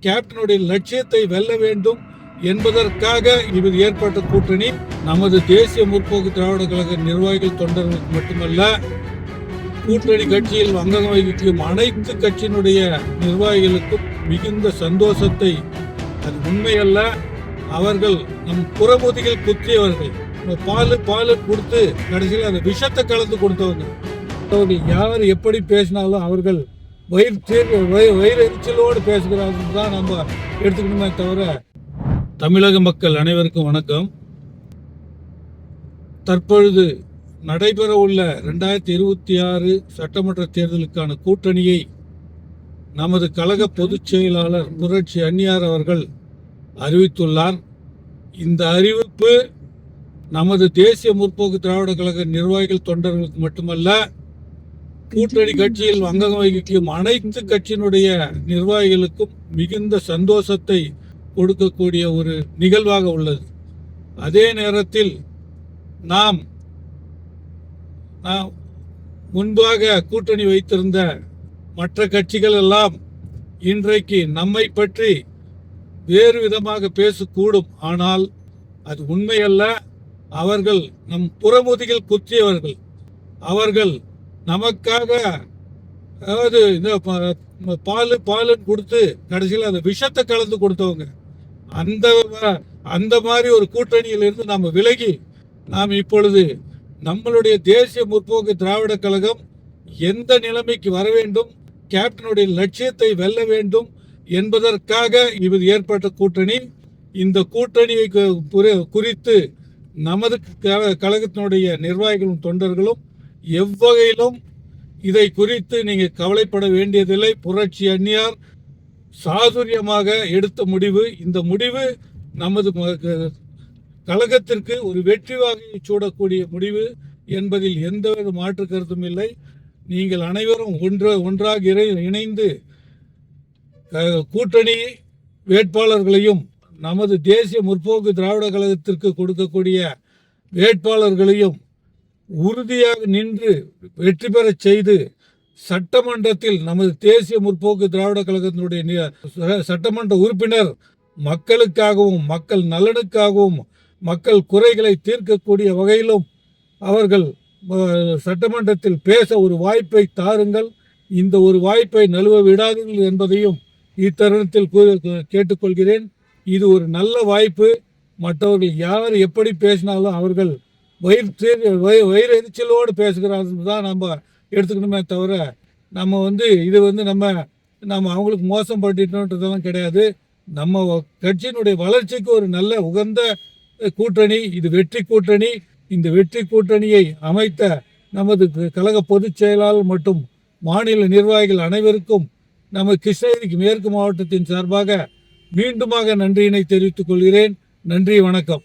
கேப்டனுடைய லட்சியத்தை வெல்ல வேண்டும் என்பதற்காக இது ஏற்பட்ட கூட்டணி நமது தேசிய முற்போக்கு திராவிட கழக நிர்வாகிகள் தொண்டர்களுக்கு மட்டுமல்ல, கூட்டணி கட்சியில் அங்கம் வகிக்கும் அனைத்து கட்சியினுடைய நிர்வாகிகளுக்கும் மிகுந்த சந்தோஷத்தை, அது உண்மையல்ல, அவர்கள் நம் புறமுதுகில் குத்தியவர்கள், பாலு கொடுத்து கடைசியில் அந்த விஷத்தை கலந்து கொடுத்தவங்க. அவர்கள் யார் எப்படி பேசினாலும் அவர்கள் வயிறு எரிச்சலோடு பேசுகிறார்கள் தான் நம்ம எடுத்துக்கணுமே தவிர. தமிழக மக்கள் அனைவருக்கும் வணக்கம். தற்பொழுது நடைபெற உள்ள 2026 சட்டமன்ற தேர்தலுக்கான கூட்டணியை நமது கழக பொதுச் செயலாளர் புரட்சி அன்னியார் அவர்கள் அறிவித்துள்ளார். இந்த அறிவிப்பு நமது தேசிய முற்போக்கு திராவிட கழக நிர்வாகிகள் தொண்டர்களுக்கு மட்டுமல்ல, கூட்டணி கட்சியில் அங்கம் வகிக்கும் அனைத்து கட்சியினுடைய நிர்வாகிகளுக்கும் மிகுந்த சந்தோஷத்தை கொடுக்கக்கூடிய ஒரு நிகழ்வாக உள்ளது. அதே நேரத்தில் நாம் முன்பாக கூட்டணி வைத்திருந்த மற்ற கட்சிகள் எல்லாம் இன்றைக்கு நம்மை பற்றி வேறு விதமாக பேசக்கூடும். ஆனால் அது உண்மையல்ல. அவர்கள் நம் புறமுதுகில் குத்தியவர்கள். அவர்கள் நமக்காக, அதாவது இந்த பாலு கொடுத்து கடைசியில் அந்த விஷத்தை கலந்து கொடுத்தவங்க. அந்த மாதிரி ஒரு கூட்டணியிலிருந்து நாம் விலகி நாம் இப்பொழுது நம்மளுடைய தேசிய முற்போக்கு திராவிட கழகம் எந்த நிலைமைக்கு வர வேண்டும், கேப்டனுடைய லட்சியத்தை வெல்ல வேண்டும் என்பதற்காக இது ஏற்பட்ட கூட்டணி. இந்த கூட்டணியை குறித்து நமது கழகத்தினுடைய நிர்வாகிகளும் தொண்டர்களும் எவ்வகையிலும் இதை குறித்து நீங்க கவலைப்பட வேண்டியதில்லை. புரட்சி அன்னியார் சாதுரியமாக எடுத்த முடிவு. இந்த முடிவு நமது கழகத்திற்கு ஒரு வெற்றி வாகை சூடக்கூடிய முடிவு என்பதில் எந்தவித மாற்று கருத்தும் இல்லை. நீங்கள் அனைவரும் ஒன்றாக இணைந்து கூட்டணி வேட்பாளர்களையும் நமது தேசிய முற்போக்கு திராவிட கழகத்திற்கு கொடுக்கக்கூடிய வேட்பாளர்களையும் உறுதியாக நின்று வெற்றி பெற செய்து சட்டமன்றத்தில் நமது தேசிய முற்போக்கு திராவிட கழகத்தினுடைய சட்டமன்ற உறுப்பினர் மக்களுக்காகவும் மக்கள் நலனுக்காகவும் மக்கள் குறைகளை தீர்க்கக்கூடிய வகையிலும் அவர்கள் சட்டமன்றத்தில் பேச ஒரு வாய்ப்பை தாருங்கள். இந்த ஒரு வாய்ப்பை நழுவ விடாதீர்கள் என்பதையும் இத்தருணத்தில் கேட்டுக்கொள்கிறேன். இது ஒரு நல்ல வாய்ப்பு. மற்றவர்கள் யார் எப்படி பேசினாலும் அவர்கள் வயிறு எரிச்சலோடு பேசுகிறார்கள் தான் நம்ம எடுத்துக்கணுமே தவிர, நம்ம இது நம்ம அவங்களுக்கு மோசம் பண்ணிட்டோன்றதெல்லாம் கிடையாது. நம்ம கட்சியினுடைய வளர்ச்சிக்கு ஒரு நல்ல உகந்த கூட்டணி இது, வெற்றி கூட்டணி. இந்த வெற்றி கூட்டணியை அமைத்த நமது கழக பொதுச் செயலாளர் மற்றும் மாநில நிர்வாகிகள் அனைவருக்கும் நம்ம கிருஷ்ணகிரி மேற்கு மாவட்டத்தின் சார்பாக மீண்டுமாக நன்றியினை தெரிவித்துக் கொள்கிறேன். நன்றி, வணக்கம்.